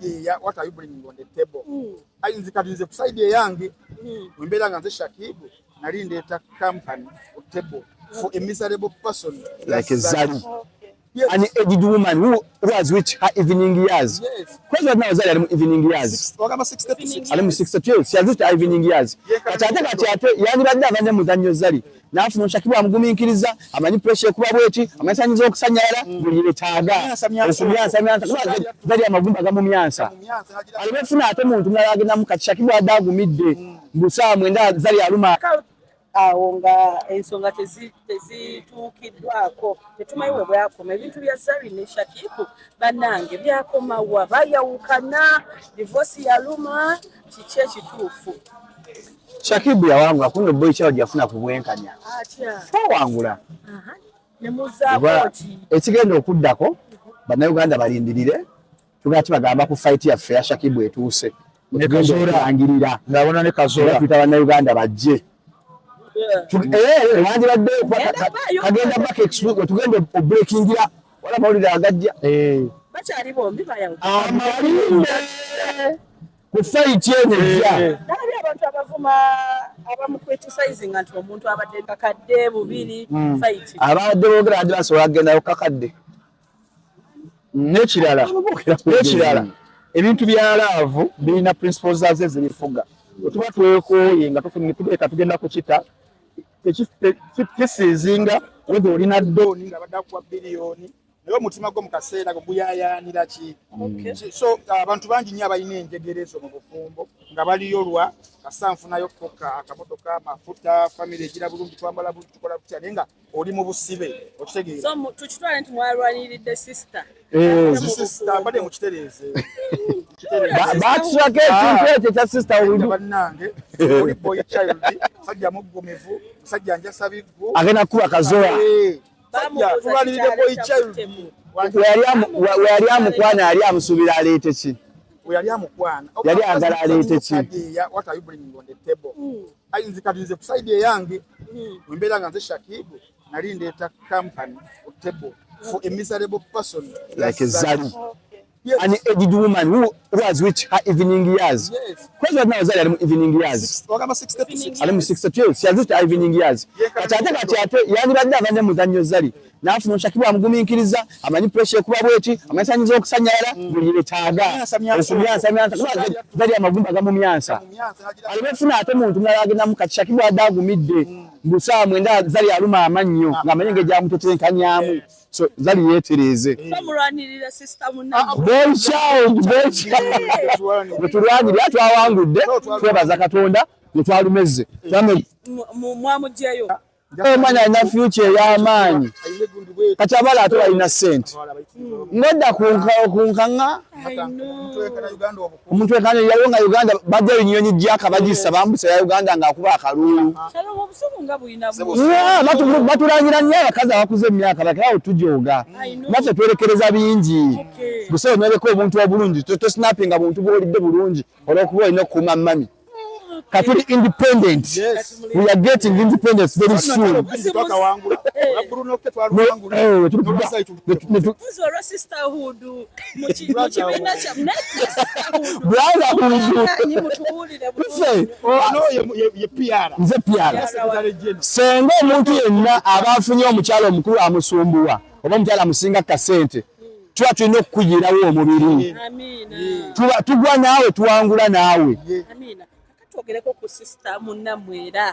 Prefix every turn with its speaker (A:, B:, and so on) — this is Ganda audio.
A: Yeah, what are you bringing on the table? Nze ku side yange wembera nga nze Shakibu nali ndeeta company on table for a miserable person
B: like Zari.
A: Yes.
B: An aged woman who has reached her evening years.
A: Yes.
B: Because now Zari evening years.
A: Ogamba 60 to 60.
B: Ali mu 62. She has reached her evening years. Kati ate yani badde avanye muzannyo Zari. N'afuna Shakibu amugumiikiriza amanyi pressure kuba bweti amasanyiza okusanyala buli letaaga okumyansa Zari amagumba gamumyansa alimefuna ate muntu mulala agenda mu kati Shakibu adagumidde busaa mwenda Zari aluma
C: awo nga ensonga tezituukiddwako tetumayiwe bwakoma ebintu bya Zari ne Shakibu bannange byakomawa bayawukana divorce yaluma kiki ekituufu.
B: Shakibu yawangula kuno boy chao jafuna kubwenkanya
C: atya
B: wangula
C: ne muzaboti
B: ekigenda okuddako bannayuganda balindirire tugati bagamba ku fight ya fair Shakibu etuuse ne Kazola angirira ngabona ne Kazola twita bannayuganda bajje wandi badde kagenda back explode tugende breakingira wala mawulire agajja
C: bakyali bombi bayawo
B: ku fight yenejja
C: nali abantu abavuma abamu criticizing nti omuntu abadde kakadde bubiri fight
B: abadde boogera andi basobola kugenda kakadde n'ekirala ebintu bya laavu birina principles zaze zirifuga tuba twekooye nga tufunika tugenda kukita kisizinga whether olina ddoni
A: nga badda kuwa biliyoni naye omutima gwo mu kaseera guyayaanira ki. So abantu bangi nnyo abalina enjegere ezo mu bufumbo nga baliyo lwa kasanfunayo koka akamotoka amafuta famire egira bulungi twambala bulungi tukola tutya naye nga oli mu busibe okitegeera.
C: So tukitwala nti mwalwaniridde sister
A: mbadde mu kitereeze
B: batusake ekintu ekyo kya sister
A: bannange oli boy child musajja muggomevu musajja njasa biggu
B: agenda kuba Kazola
A: tulwanirire boy child
B: weyali amukwana yali amusuubira aleete ki
A: yali amukwana
B: yali agala aleete ki
A: what are you bringing on the table? Nze ku side yange wembera nga nze Shakibu nali ndeeta company on table for a miserable person
B: like Zari. An aged woman who has reached her evening years.
A: Yes.
B: Because now Zari ali mu evening years.
A: Ogamba 60 to 60.
B: Ali mu 62. She has reached her evening years. Kati ate yani badde avanye muzannyo Zari. N'afuna Shakibu amugumiikiriza amanyi pressure kuba bweti amasanyiza okusanyala buli letaaga okumyansa Zari amagumba gamumyansa alimefuna ate muntu mulala agenda mu kati Shakibu adagumidde busaa mwenda Zari aluma amannyo ng'amanyi engeri amutetenkanyaamu. So Zari yeetereze
C: bamulwanirira sister munna
B: boy child tulwanirira twawangudde twebaza Katonda netwalumeze
C: mwamugjeyo
B: omwana alina future ey'amaanyi kati abala ate balina ssente ngodda kunkanga omuntu ekana yaliwo nga Uganda bajja enyonyi gyaka bagisa bambusa ya Uganda ng'akuba akalulu batulangira nnyo abakazi abakuze emyaka bakirawo tujooga naffe twerekereza bingi buseewo noleka omuntu obulungi tosinappinga muntu bw'olidde bulungi olw'okuba olina okukuuma mami Katuli independent. Yes. We are getting independence very soon. Senga omuntu yenna abafunye omukyalo omukulu amusumbuwa oba omukyala amusinga kasente tuba tulina okukuyirawo omubiri. Tugwa naawe tuwangula naawe.
C: Twogereko ku sister munnammwe era